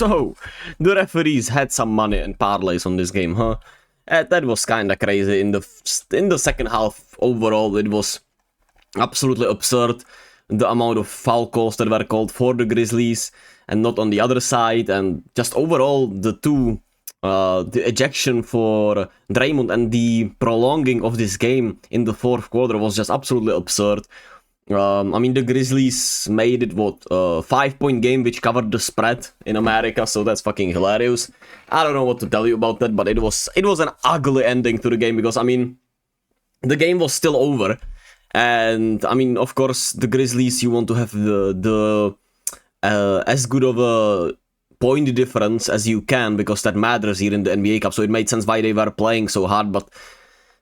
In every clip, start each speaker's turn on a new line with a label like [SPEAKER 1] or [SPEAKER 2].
[SPEAKER 1] So, the referees had some money and parlays on this game, huh? That was kinda crazy. In the second half, overall, it was absolutely absurd. The amount of foul calls that were called for the Grizzlies and not on the other side, and just overall the ejection for Draymond and the prolonging of this game in the fourth quarter was just absolutely absurd. The Grizzlies made it, 5-point game, which covered the spread in America, so that's fucking hilarious. I don't know what to tell you about that, but it was an ugly ending to the game, because, the game was still over. And, of course, the Grizzlies, you want to have the as good of a point difference as you can, because that matters here in the NBA Cup, so it made sense why they were playing so hard, but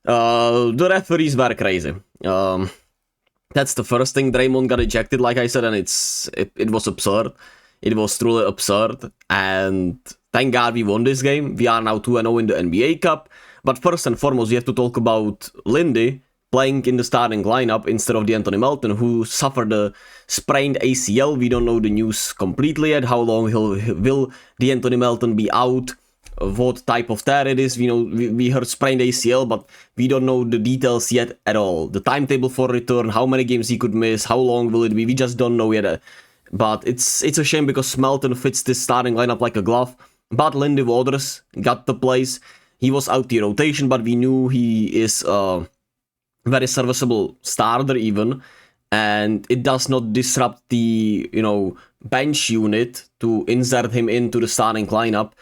[SPEAKER 1] the referees were crazy. That's the first thing. Draymond got ejected, like I said, and it was absurd. It was truly absurd, and thank God we won this game. We are now 2-0 in the NBA Cup, but first and foremost, we have to talk about Lindy playing in the starting lineup instead of DeAnthony Melton, who suffered a sprained ACL. We don't know the news completely yet. How long will DeAnthony Melton be out? What type of tear it is? We heard sprained ACL, but we don't know the details yet at all. The timetable for return, how many games he could miss, how long will it be? We just don't know yet. But it's a shame, because Melton fits this starting lineup like a glove. But Lindy Waters got the place. He was out the rotation, but we knew he is very serviceable starter even, and it does not disrupt the bench unit to insert him into the starting lineup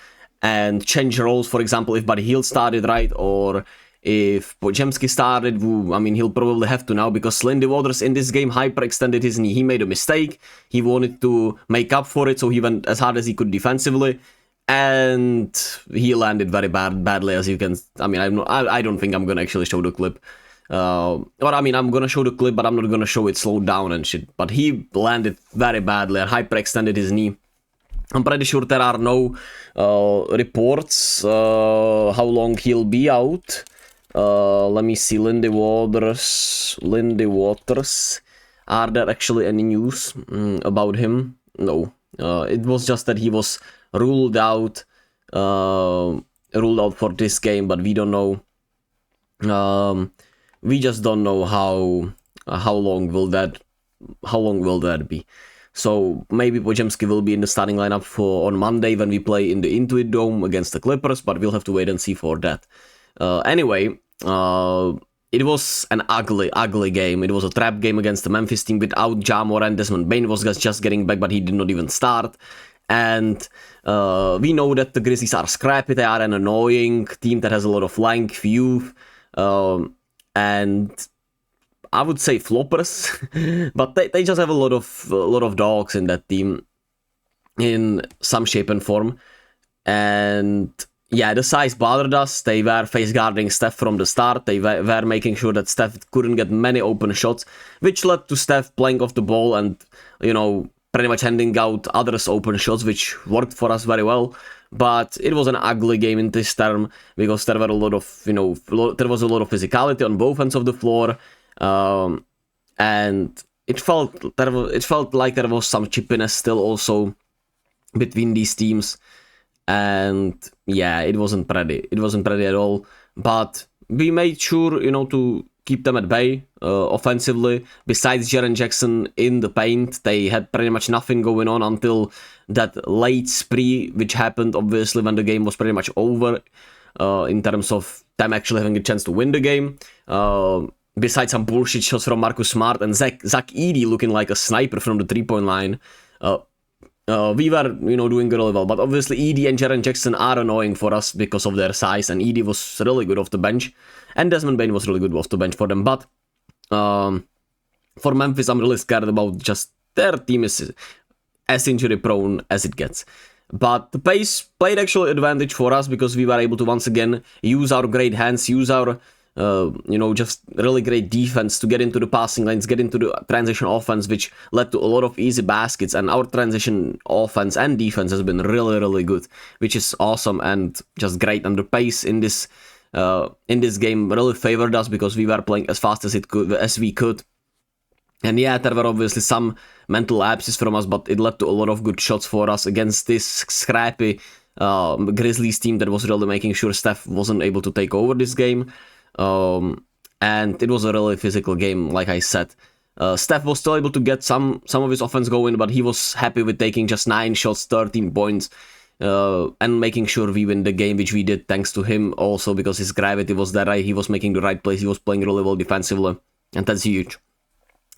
[SPEAKER 1] and change roles. For example, if Buddy Hield started, right, or if Podziemski started, he'll probably have to now, because Lindy Waters in this game hyperextended his knee. He made a mistake. He wanted to make up for it, so he went as hard as he could defensively, and he landed very badly, as you can. I don't think I'm gonna actually show the clip. I'm gonna show the clip, but I'm not gonna show it slowed down and shit. But he landed very badly and hyperextended his knee. I'm pretty sure there are no reports how long he'll be out. Let me see. Lindy Waters. Are there actually any news about him? No. It was just that he was ruled out for this game, but we don't know. We just don't know how long will that be. So maybe Podziemski will be in the starting lineup on Monday when we play in the Intuit Dome against the Clippers, but we'll have to wait and see for that. Anyway, it was an ugly game. It was a trap game against the Memphis team without Ja Morant. Desmond Bane was just getting back, but he did not even start. And we know that the Grizzlies are scrappy. They are an annoying team that has a lot of length, youth, and I would say floppers, but they just have a lot of dogs in that team in some shape and form. And yeah, the size bothered us. They were face guarding Steph from the start. They were making sure that Steph couldn't get many open shots, which led to Steph playing off the ball and pretty much handing out others open shots, which worked for us very well. But it was an ugly game in this term, because there were there was a lot of physicality on both ends of the floor, and it felt like there was some chippiness still also between these teams, and yeah, it wasn't pretty. It wasn't pretty at all. But we made sure to keep them at bay offensively. Besides Jaren Jackson in the paint, they had pretty much nothing going on until that late spree, which happened obviously when the game was pretty much over, in terms of them actually having a chance to win the game. Besides some bullshit shots from Marcus Smart and Zach Edey looking like a sniper from the 3-point line, we were doing really well. But obviously Edey and Jaren Jackson are annoying for us because of their size, and Edey was really good off the bench, and Desmond Bane was really good off the bench for them. But for Memphis, I'm really scared about just their team is as injury prone as it gets. But the pace played actually advantage for us, because we were able to once again use our great hands, use our just really great defense to get into the passing lanes, get into the transition offense, which led to a lot of easy baskets. And our transition offense and defense has been really, really good, which is awesome and just great. And the pace in this game really favored us, because we were playing as fast as we could. And yeah, there were obviously some mental lapses from us, but it led to a lot of good shots for us against this scrappy Grizzlies team that was really making sure Steph wasn't able to take over this game. And it was a really physical game, like I said. Steph was still able to get some of his offense going, but he was happy with taking just 9 shots, 13 points, and making sure we win the game, which we did thanks to him also, because his gravity was there, right? He was making the right plays, he was playing really well defensively, and that's huge.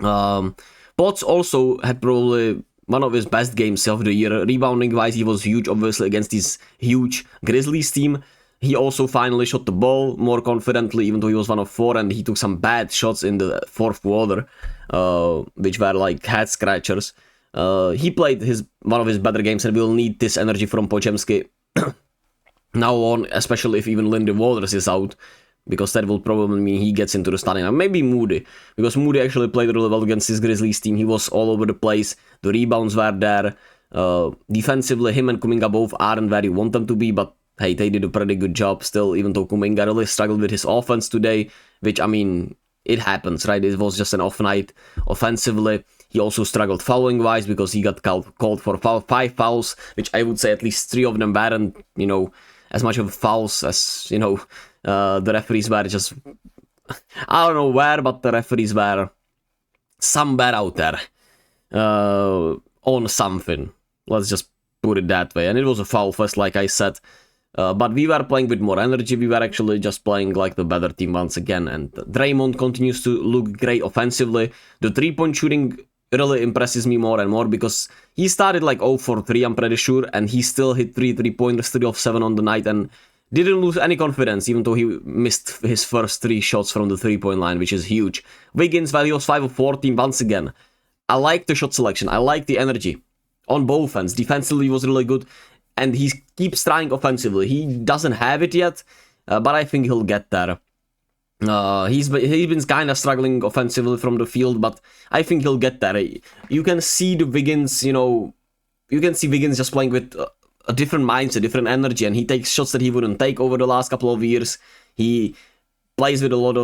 [SPEAKER 1] Pods also had probably one of his best games of the year. Rebounding wise, he was huge, obviously, against this huge Grizzlies team. He also finally shot the ball more confidently, even though he was 1 of 4, and he took some bad shots in the 4th quarter, which were like head scratchers. He played one of his better games, and we'll need this energy from Podziemski now on, especially if even Lindy Waters is out, because that will probably mean he gets into the starting line. Maybe Moody, because Moody actually played really well against this Grizzlies team. He was all over the place. The rebounds were there. Defensively, him and Kuminga both aren't where you want them to be, but hey, they did a pretty good job still, even though Kuminga really struggled with his offense today, which, I mean, it happens, right? It was just an off night offensively. He also struggled fouling-wise because he got called for 5 fouls, which I would say at least 3 of them weren't, as much of fouls as, the referees were just... I don't know where, but the referees were somewhere out there on something. Let's just put it that way. And it was a foul fest, like I said. But we were playing with more energy. We were actually just playing like the better team once again. And Draymond continues to look great offensively. The 3-point shooting really impresses me more and more because he started like 0 for 3, I'm pretty sure. And he still hit 3-pointers, 3 of 7 on the night. And didn't lose any confidence, even though he missed his first 3 shots from the 3-point line, which is huge. Wiggins, while he was 5 of 14 once again. I like the shot selection. I like the energy on both ends. Defensively, he was really good. And he keeps trying offensively. He doesn't have it yet, but I think he'll get there. He's been kind of struggling offensively from the field, but I think he'll get there. You can see the Wiggins, you can see Wiggins just playing with a different mindset, different energy, and he takes shots that he wouldn't take over the last couple of years. He plays with a lot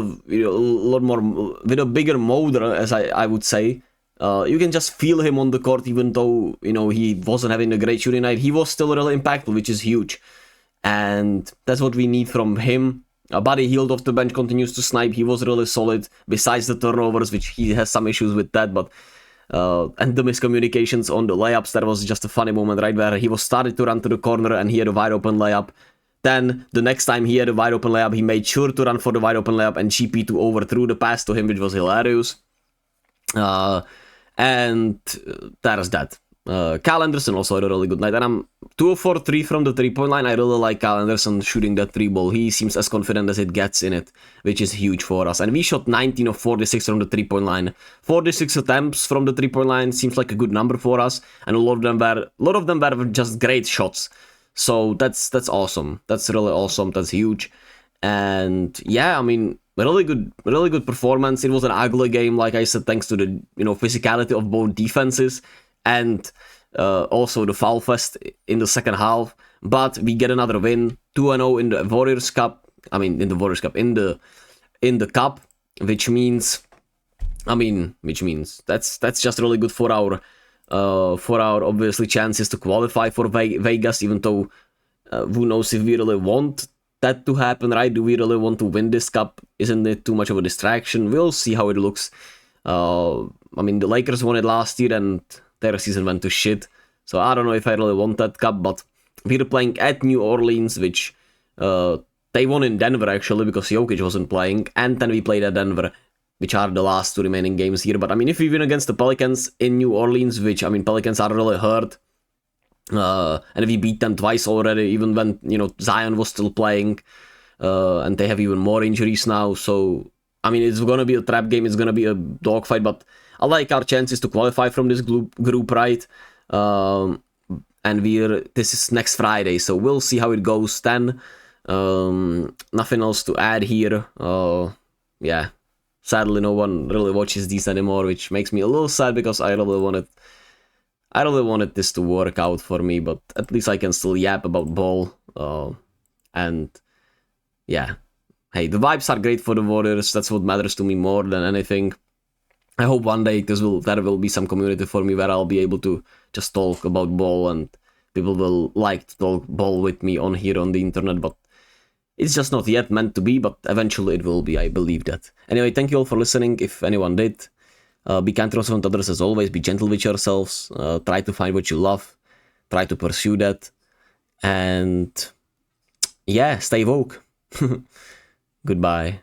[SPEAKER 1] more, with a bigger motor, as I would say. You can just feel him on the court, even though, he wasn't having a great shooting night. He was still really impactful, which is huge. And that's what we need from him. Buddy Hield off the bench continues to snipe. He was really solid, besides the turnovers, which he has some issues with that. But and the miscommunications on the layups, that was just a funny moment right where he was started to run to the corner and he had a wide open layup. Then the next time he had a wide open layup, he made sure to run for the wide open layup, and GP2 overthrew the pass to him, which was hilarious. And there's that. Kyle Anderson also had a really good night, and I'm 2 of 4 3 from the 3-point line. I really like Kyle Anderson shooting that 3 ball. He seems as confident as it gets in it, which is huge for us. And we shot 19 of 46 from the 3-point line. 46 attempts from the 3-point line seems like a good number for us, and a lot of them were just great shots. So that's awesome. That's really awesome. That's huge. And yeah, I mean, really good performance. It was an ugly game, like I said, thanks to the physicality of both defenses and also the foul fest in the second half. But we get another win, 2-0 in the Warriors Cup. I mean, in the Warriors Cup, in the Cup, which means that's just really good for our obviously chances to qualify for Vegas. Even though who knows if we really want that to happen, right? Do we really want to win this cup? Isn't it too much of a distraction? We'll see how it looks. The Lakers won it last year and their season went to shit. So I don't know if I really want that cup, but we're playing at New Orleans, which they won in Denver actually because Jokic wasn't playing, and then we played at Denver, which are the last 2 remaining games here. But if we win against the Pelicans in New Orleans, which Pelicans are really hurt, and we beat them twice already, even when Zion was still playing, and they have even more injuries now. So it's gonna be a trap game. It's gonna be a dogfight. But I like our chances to qualify from this group, right? And this is next Friday, so we'll see how it goes then. Nothing else to add here. Yeah, sadly no one really watches these anymore, which makes me a little sad because I really wanted this to work out for me, but at least I can still yap about ball. And yeah, hey, the vibes are great for the Warriors. That's what matters to me more than anything. I hope one day there will be some community for me where I'll be able to just talk about ball and people will like to talk ball with me on here on the internet, but it's just not yet meant to be, but eventually it will be, I believe that. Anyway, thank you all for listening, if anyone did. Be kind to yourself and others as always, be gentle with yourselves, try to find what you love, try to pursue that, and yeah, stay woke. Goodbye.